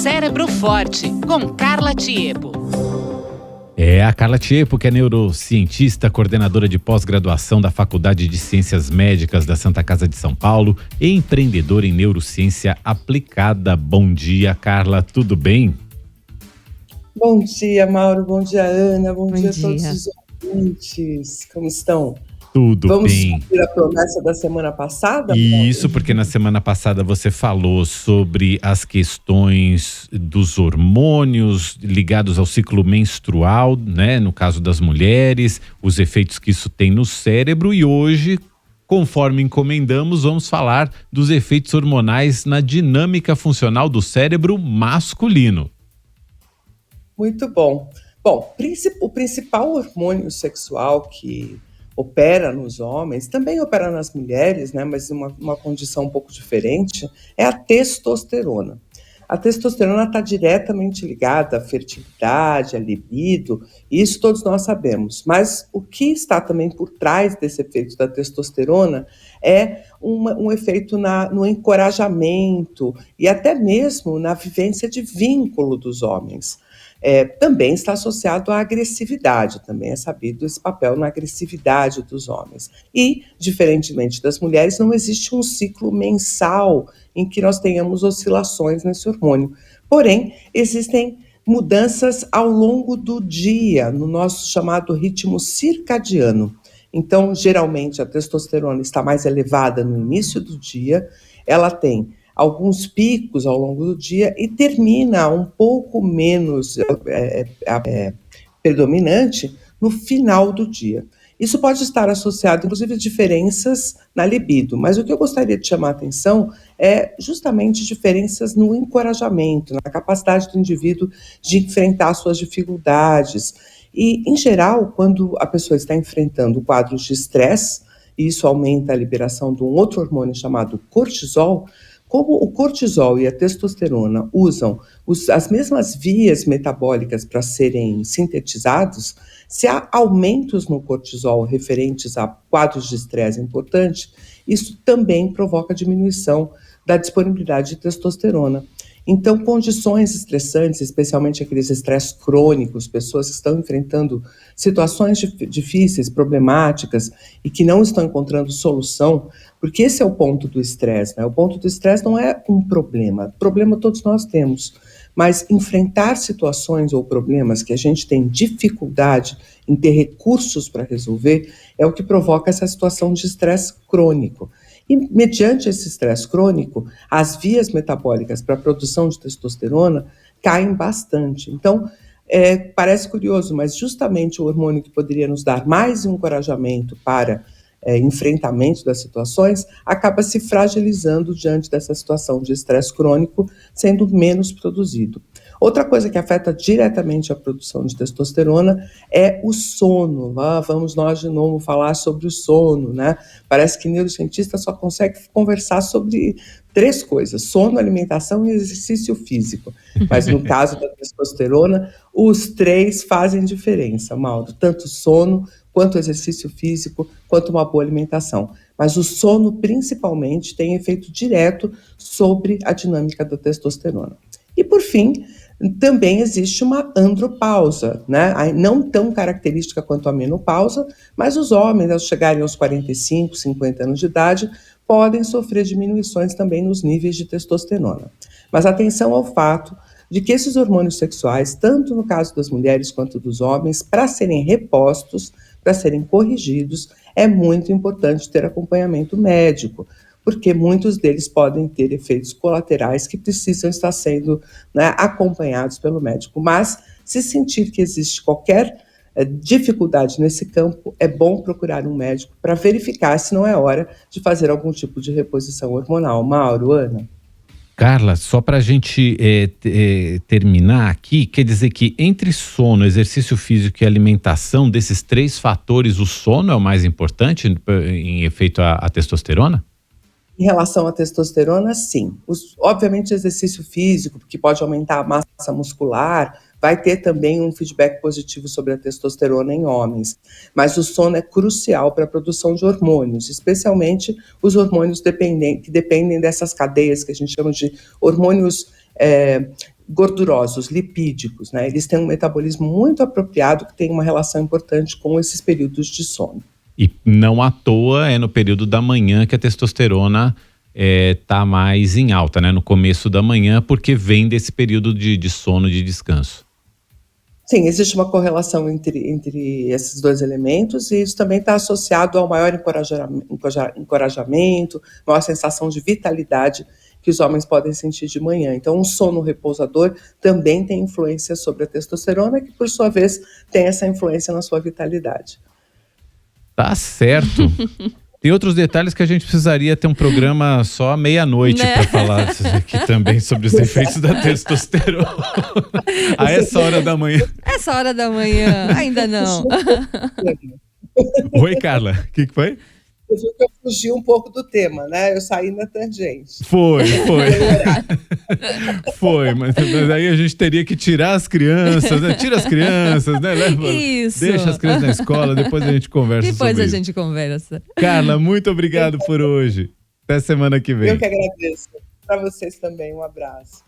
Cérebro Forte, com Carla Tiepo. A Carla Tiepo, que é neurocientista, coordenadora de pós-graduação da Faculdade de Ciências Médicas da Santa Casa de São Paulo e empreendedora em neurociência aplicada. Bom dia, Carla, tudo bem? Bom dia, Mauro, bom dia, Ana, bom dia a todos os ouvintes, como estão? Tudo Vamos bem. cumprir a promessa da semana passada? Isso, porque na semana passada você falou sobre as questões dos hormônios ligados ao ciclo menstrual, né? No caso das mulheres, os efeitos que isso tem no cérebro, e hoje, conforme encomendamos, vamos falar dos efeitos hormonais na dinâmica funcional do cérebro masculino. Muito bom. Bom, o principal hormônio sexual que opera nos homens, também opera nas mulheres, né, mas uma condição um pouco diferente, é a testosterona. A testosterona está diretamente ligada à fertilidade, à libido, e isso todos nós sabemos. Mas o que está também por trás desse efeito da testosterona é um efeito no encorajamento e até mesmo na vivência de vínculo dos homens. Também está associado à agressividade, também é sabido esse papel na agressividade dos homens. E, diferentemente das mulheres, não existe um ciclo mensal em que nós tenhamos oscilações nesse hormônio. Porém, existem mudanças ao longo do dia, no nosso chamado ritmo circadiano. Então, geralmente, a testosterona está mais elevada no início do dia, ela tem alguns picos ao longo do dia e termina um pouco menos predominante no final do dia. Isso pode estar associado, inclusive, a diferenças na libido, mas o que eu gostaria de chamar a atenção é justamente diferenças no encorajamento, na capacidade do indivíduo de enfrentar suas dificuldades. E, em geral, quando a pessoa está enfrentando quadros de estresse, isso aumenta a liberação de um outro hormônio chamado cortisol. Como o cortisol e a testosterona usam as mesmas vias metabólicas para serem sintetizados, se há aumentos no cortisol referentes a quadros de estresse importante, isso também provoca diminuição da disponibilidade de testosterona. Então, condições estressantes, especialmente aqueles estresses crônicos, pessoas que estão enfrentando situações difíceis, problemáticas e que não estão encontrando solução, porque esse é o ponto do estresse, né? O ponto do estresse não é um problema todos nós temos, mas enfrentar situações ou problemas que a gente tem dificuldade em ter recursos para resolver é o que provoca essa situação de estresse crônico. E, mediante esse estresse crônico, as vias metabólicas para a produção de testosterona caem bastante. Então, parece curioso, mas justamente o hormônio que poderia nos dar mais encorajamento para enfrentamento das situações acaba se fragilizando diante dessa situação de estresse crônico, sendo menos produzido. Outra coisa que afeta diretamente a produção de testosterona é o sono. Vamos nós de novo falar sobre o sono, né? Parece que neurocientista só consegue conversar sobre 3 coisas: sono, alimentação e exercício físico. Mas no caso da testosterona, os 3 fazem diferença, Mauro. Tanto sono, quanto exercício físico, quanto uma boa alimentação. Mas o sono, principalmente, tem efeito direto sobre a dinâmica da testosterona. E, por fim, também existe uma andropausa, né? Não tão característica quanto a menopausa, mas os homens, ao chegarem aos 45, 50 anos de idade, podem sofrer diminuições também nos níveis de testosterona. Mas atenção ao fato de que esses hormônios sexuais, tanto no caso das mulheres quanto dos homens, para serem repostos, para serem corrigidos, é muito importante ter acompanhamento médico, porque muitos deles podem ter efeitos colaterais que precisam estar sendo, né, acompanhados pelo médico. Mas, se sentir que existe qualquer dificuldade nesse campo, é bom procurar um médico para verificar se não é hora de fazer algum tipo de reposição hormonal. Mauro, Ana? Carla, só para a gente terminar aqui, quer dizer que entre sono, exercício físico e alimentação, desses 3 fatores, o sono é o mais importante em efeito à testosterona? Em relação à testosterona, sim. Obviamente, exercício físico, que pode aumentar a massa muscular, vai ter também um feedback positivo sobre a testosterona em homens. Mas o sono é crucial para a produção de hormônios, especialmente os hormônios que dependem dessas cadeias que a gente chama de hormônios gordurosos, lipídicos, né? Eles têm um metabolismo muito apropriado que tem uma relação importante com esses períodos de sono. E não à toa é no período da manhã que a testosterona tá mais em alta, né? No começo da manhã, porque vem desse período de sono, de descanso. Sim, existe uma correlação entre esses dois elementos e isso também está associado ao maior encorajamento, maior sensação de vitalidade que os homens podem sentir de manhã. Então, um sono repousador também tem influência sobre a testosterona, que por sua vez tem essa influência na sua vitalidade. Tá certo. Tem outros detalhes que a gente precisaria ter um programa só à meia-noite, né? Para falar aqui também sobre os efeitos da testosterona. A essa hora da manhã. Essa hora da manhã, ainda não. Oi, Carla, o que foi? Eu vi que eu fugi um pouco do tema, né? Eu saí na tangente. Foi. Foi, mas aí a gente teria que tirar as crianças, né? Tira as crianças, né? Isso. Deixa as crianças na escola, depois a gente conversa sobre isso. Depois a gente conversa. Carla, muito obrigado por hoje. Até semana que vem. Eu que agradeço. Para vocês também, um abraço.